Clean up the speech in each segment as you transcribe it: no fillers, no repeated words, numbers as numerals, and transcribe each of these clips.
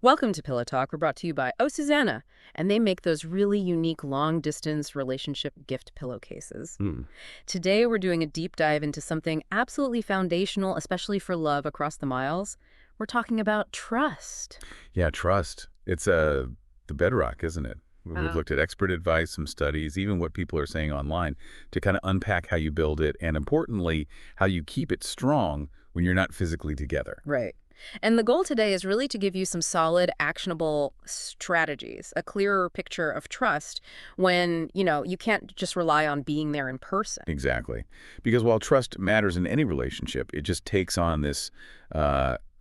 Welcome to Pillow Talk. We're brought to you by Susanna, and they make those really unique long-distance relationship gift pillowcases. Hmm. Today, we're doing a deep dive into something absolutely foundational, especially for love across the miles. We're talking about trust. Yeah, trust. It's the bedrock, isn't it? We've Wow. looked at expert advice, some studies, even what people are saying online to kind of unpack how you build it and, importantly, how you keep it strong when you're not physically together. Right. And the goal today is really to give you some solid, actionable strategies, a clearer picture of trust when, you can't just rely on being there in person. Exactly. Because while trust matters in any relationship, it just takes on this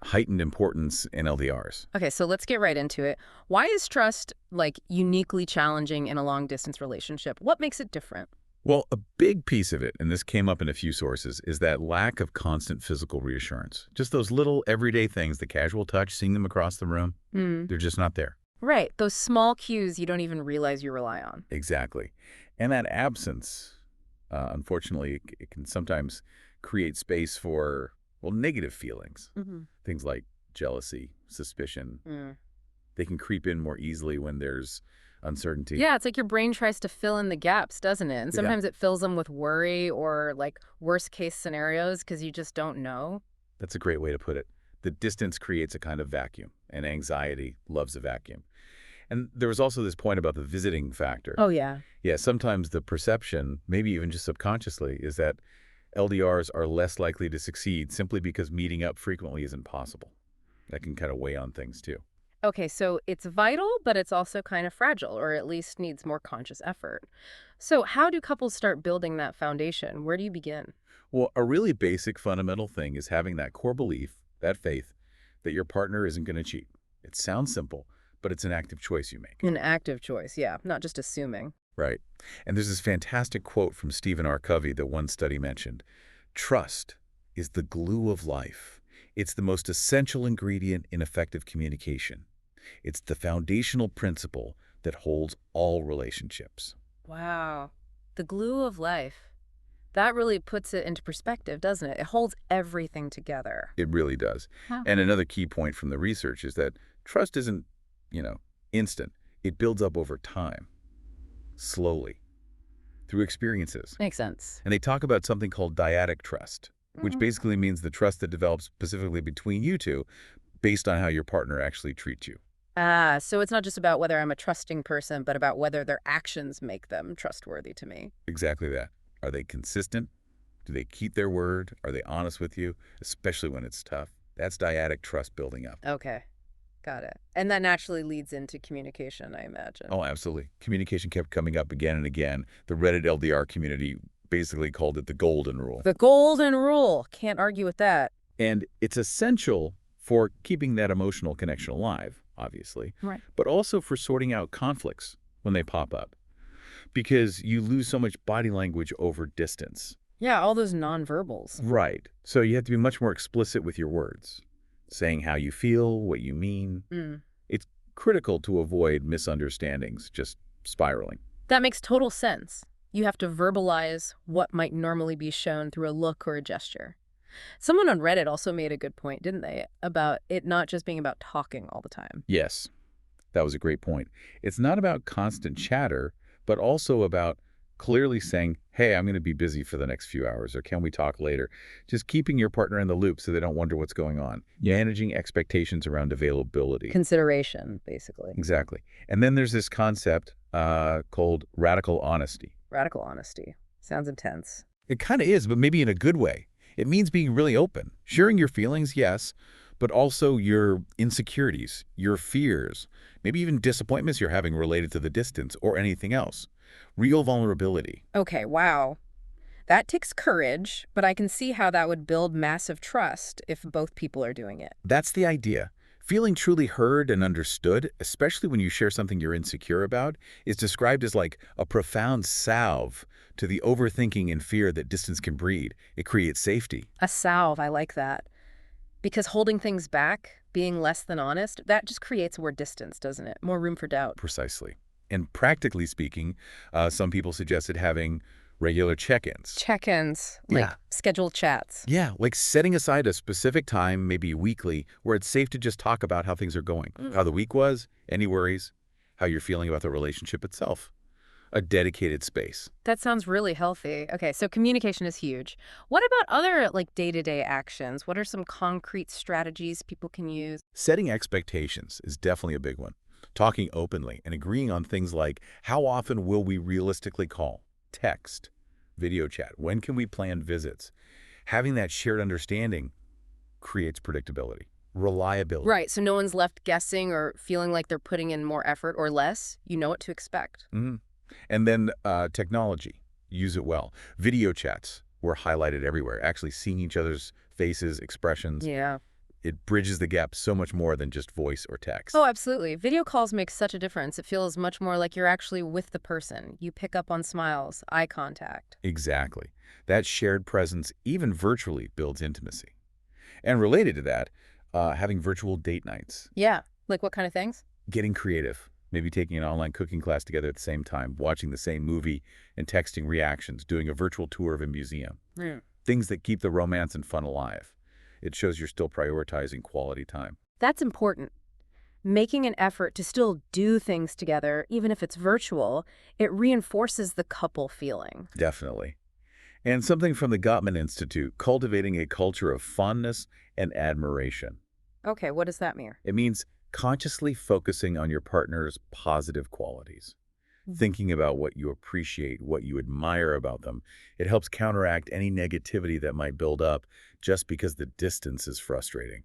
heightened importance in LDRs. Okay, so let's get right into it. Why is trust, like, uniquely challenging in a long-distance relationship? What makes it different? Well, a big piece of it, and this came up in a few sources, is that lack of constant physical reassurance. Just those little everyday things, the casual touch, seeing them across the room, Hmm. they're just not there. Right, those small cues you don't even realize you rely on. Exactly. And that absence, unfortunately, it can sometimes create space for, well, negative feelings. Hmm. Things like jealousy, suspicion. Mm. They can creep in more easily when there's uncertainty. Yeah, it's like your brain tries to fill in the gaps, doesn't it? And Yeah, sometimes it fills them with worry or, like, worst-case scenarios because you just don't know. that's a great way to put it. The distance creates a kind of vacuum, and anxiety loves a vacuum. And there was also this point about the visiting factor. Oh, yeah. Yeah, sometimes the perception, maybe even just subconsciously, is that LDRs are less likely to succeed simply because meeting up frequently isn't possible. That can kind of weigh on things too. Okay, so it's vital, but it's also kind of fragile, or at least needs more conscious effort. So how do couples start building that foundation? Where do you begin? Well, a really basic fundamental thing is having that core belief, that faith, that your partner isn't going to cheat. It sounds simple, but it's an active choice you make. An active choice, yeah, not just assuming. Right. And there's this fantastic quote from Stephen R. Covey that one study mentioned. Trust is the glue of life. It's the most essential ingredient in effective communication. It's the foundational principle that holds all relationships. Wow. The glue of life. That really puts it into perspective, doesn't it? It holds everything together. It really does. Huh. And another key point from the research is that trust isn't, you know, instant. It builds up over time, slowly, through experiences. Makes sense. And they talk about something called dyadic trust, which Mhm. basically means the trust that develops specifically between you two based on how your partner actually treats you. Ah, so it's not just about whether I'm a trusting person, but about whether their actions make them trustworthy to me. Exactly that. Are they consistent? Do they keep their word? Are they honest with you, especially when it's tough? That's dyadic trust building up. Okay, got it. And that naturally leads into communication, I imagine. Oh, absolutely. Communication kept coming up again and again. The Reddit LDR community basically called it the golden rule. The golden rule. Can't argue with that. And it's essential for keeping that emotional connection alive, obviously, Right. but also for sorting out conflicts when they pop up. Because you lose so much body language over distance. Yeah, all those nonverbals. Right. So you have to be much more explicit with your words, saying how you feel, what you mean. Mm. It's critical to avoid misunderstandings just spiraling. That makes total sense. You have to verbalize what might normally be shown through a look or a gesture. Someone on Reddit also made a good point, didn't they, about it not just being about talking all the time. Yes, that was a great point. It's not about constant chatter, but also about clearly saying, hey, I'm going to be busy for the next few hours, or can we talk later? Just keeping your partner in the loop so they don't wonder what's going on. Managing expectations around availability. Consideration, basically. Exactly. And then there's this concept called radical honesty. Radical honesty. Sounds intense. It kind of is, but maybe in a good way. It means being really open, sharing your feelings, yes, but also your insecurities, your fears, maybe even disappointments you're having related to the distance or anything else. Real vulnerability. Okay, wow. That takes courage, but I can see how that would build massive trust if both people are doing it. That's the idea. Feeling truly heard and understood, especially when you share something you're insecure about, is described as like a profound salve to the overthinking and fear that distance can breed. It creates safety. A salve, I like that. Because holding things back, being less than honest, that just creates more distance, doesn't it? More room for doubt. Precisely. And practically speaking, some people suggested having Regular check-ins. Check-ins, like Yeah. scheduled chats. Yeah, like setting aside a specific time, maybe weekly, where it's safe to just talk about how things are going, how the week was, any worries, how you're feeling about the relationship itself. A dedicated space. That sounds really healthy. Okay, so communication is huge. What about other like day-to-day actions? What are some concrete strategies people can use? Setting expectations is definitely a big one. Talking openly and agreeing on things like how often will we realistically call, text, video chat, when can we plan visits. Having that shared understanding creates predictability, reliability. Right, so no one's left guessing or feeling like they're putting in more effort or less. You know what to expect. Mhm. And then technology, use it well. Video chats were highlighted everywhere, actually seeing each other's faces, expressions. Yeah. It bridges the gap so much more than just voice or Oh, text. absolutely. Video calls make such a difference. It feels much more like you're actually with the person. You pick up on smiles, eye contact. Exactly. That shared presence, even virtually, builds intimacy. And related to that, having virtual date nights, Yeah. Like what kind of things? getting creative, maybe taking an online cooking class together at the same time, watching the same movie and texting reactions, doing a virtual tour of a museum. Mm. Things that keep the romance and fun alive. It shows you're still prioritizing quality time. That's important. Making an effort to still do things together, even if it's virtual, it reinforces the couple feeling. Definitely. And something from the Gottman Institute, cultivating a culture of fondness and admiration. Okay, what does that mean? It means consciously focusing on your partner's positive qualities, thinking about what you appreciate, what you admire about them. It helps counteract any negativity that might build up just because the distance is frustrating.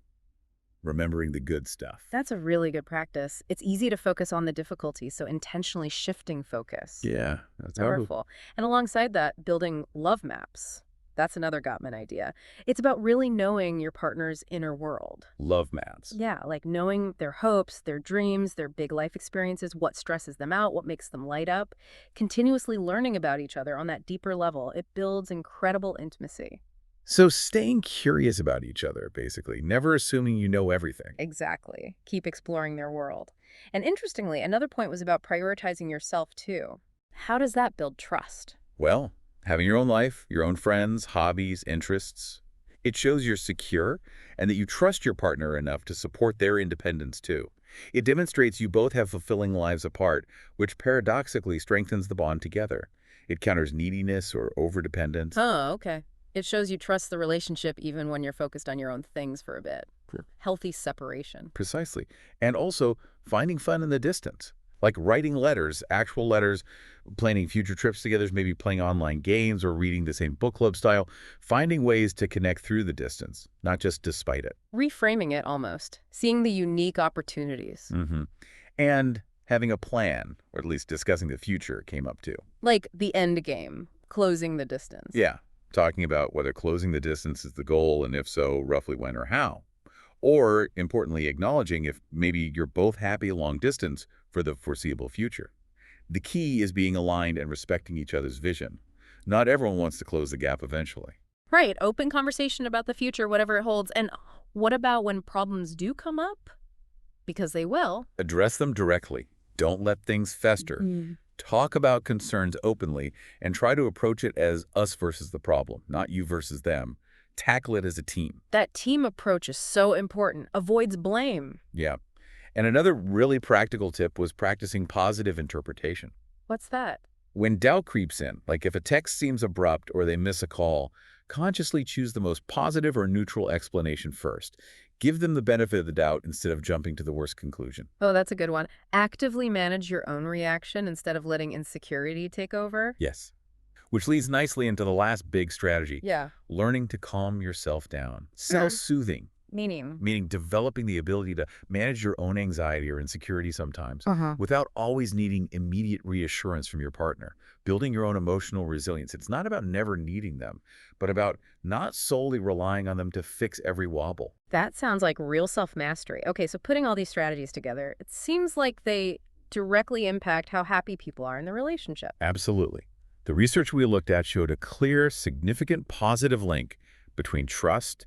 Remembering the good stuff. That's a really good practice. It's easy to focus on the difficulty, so intentionally shifting focus. Yeah, that's powerful. Powerful. And alongside that, building love maps. That's another Gottman idea. It's about really knowing your partner's inner world. Love maps. Yeah, like knowing their hopes, their dreams, their big life experiences, what stresses them out, what makes them light up. Continuously learning about each other on that deeper level, it builds incredible intimacy. So staying curious about each other, basically, never assuming you know everything. Exactly. Keep exploring their world. And interestingly, another point was about prioritizing yourself too. How does that build trust? Well, having your own life, your own friends, hobbies, interests, it shows you're secure and that you trust your partner enough to support their independence too. It demonstrates you both have fulfilling lives apart, which paradoxically strengthens the bond together. It counters neediness or overdependence. Oh, okay. It shows you trust the relationship even when you're focused on your own things for a bit. Sure. Healthy separation. Precisely. And also finding fun in the distance, like writing letters, actual letters, planning future trips together, maybe playing online games or reading the same book club style, finding ways to connect through the distance, not just despite it. Reframing it almost. Seeing the unique opportunities. And having a plan, or at least discussing the future, came up too. Like the end game, closing the distance. Yeah, talking about whether closing the distance is the goal, and if so, roughly when or how. Or, importantly, acknowledging if maybe you're both happy long distance for the foreseeable future. The key is being aligned and respecting each other's vision. Not everyone wants to close the gap eventually. Right. Open conversation about the future, whatever it holds. And what about when problems do come up? Because they will. Address them directly. Don't let things fester. Talk about concerns openly and try to approach it as us versus the problem, not you versus them. Tackle it as a team. That team approach is so important. Avoids blame. Yeah. And another really practical tip was practicing positive interpretation. What's that? When doubt creeps in, like if a text seems abrupt or they miss a call, consciously choose the most positive or neutral explanation first. Give them the benefit of the doubt instead of jumping to the worst conclusion. Oh, that's a good one. Actively manage your own reaction instead of letting insecurity take over. Yes. Which leads nicely into the last big strategy, Yeah. learning to calm yourself down. Self-soothing, Meaning. meaning developing the ability to manage your own anxiety or insecurity sometimes without always needing immediate reassurance from your partner. Building your own emotional resilience. It's not about never needing them, but about not solely relying on them to fix every wobble. That sounds like real self-mastery. Okay, so putting all these strategies together, it seems like they directly impact how happy people are in the relationship. Absolutely. The research we looked at showed a clear, significant positive link between trust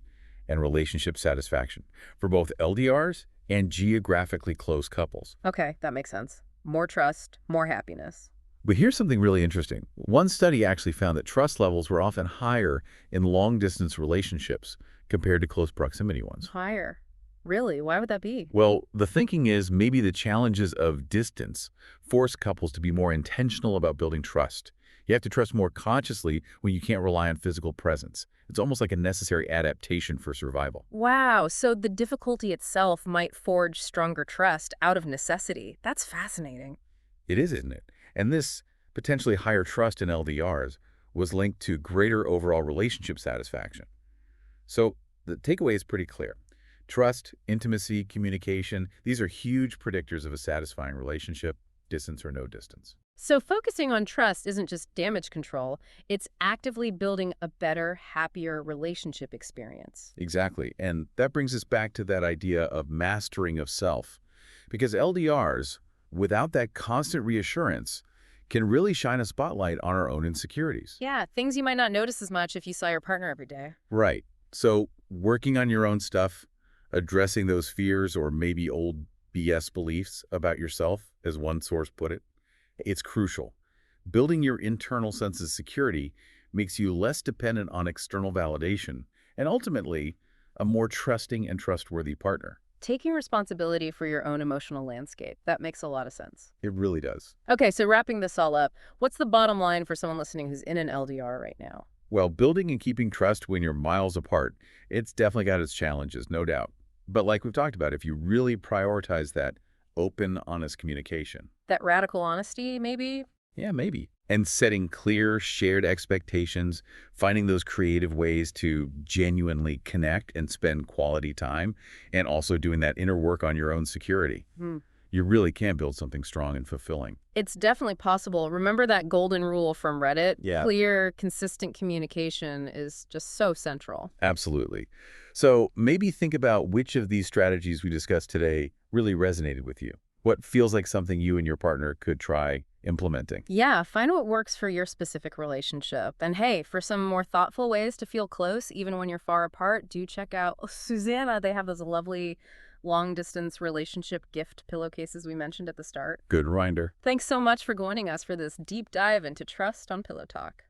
and relationship satisfaction for both LDRs and geographically close couples. Okay, that makes sense. More trust, more happiness. But here's something really interesting. One study actually found that trust levels were often higher in long-distance relationships compared to close proximity ones. Higher. Really? Why would that be? Well, the thinking is maybe the challenges of distance force couples to be more intentional about building trust. You have to trust more consciously when you can't rely on physical presence. It's almost like a necessary adaptation for survival. Wow, so the difficulty itself might forge stronger trust out of necessity. That's fascinating. It is, isn't it? And this potentially higher trust in LDRs was linked to greater overall relationship satisfaction. So the takeaway is pretty clear. Trust, intimacy, communication, these are huge predictors of a satisfying relationship, distance or no distance. So focusing on trust isn't just damage control, it's actively building a better, happier relationship experience. Exactly. And that brings us back to that idea of mastering of self. Because LDRs, without that constant reassurance, can really shine a spotlight on our own insecurities. Yeah, things you might not notice as much if you saw your partner every day. Right. So working on your own stuff, addressing those fears or maybe old BS beliefs about yourself, as one source put it, it's crucial. Building your internal sense of security makes you less dependent on external validation and ultimately a more trusting and trustworthy partner. Taking responsibility for your own emotional landscape. That makes a lot of sense. It really does. Okay, so wrapping this all up, what's the bottom line for someone listening who's in an LDR right now? Well, building and keeping trust when you're miles apart, it's definitely got its challenges, no doubt. But like we've talked about, if you really prioritize that open, honest communication, That radical honesty, maybe? yeah, maybe. And setting clear, shared expectations, finding those creative ways to genuinely connect and spend quality time, and also doing that inner work on your own security. Hmm. You really can build something strong and fulfilling. It's definitely possible. Remember that golden rule from Reddit? Yeah. Clear, consistent communication is just so central. Absolutely. So maybe think about which of these strategies we discussed today really resonated with you. What feels like something you and your partner could try implementing? Yeah, find what works for your specific relationship. And hey, for some more thoughtful ways to feel close, even when you're far apart, do check out Susanna. They have those lovely long distance relationship gift pillowcases we mentioned at the start. Good reminder. Thanks so much for joining us for this deep dive into trust on Pillow Talk.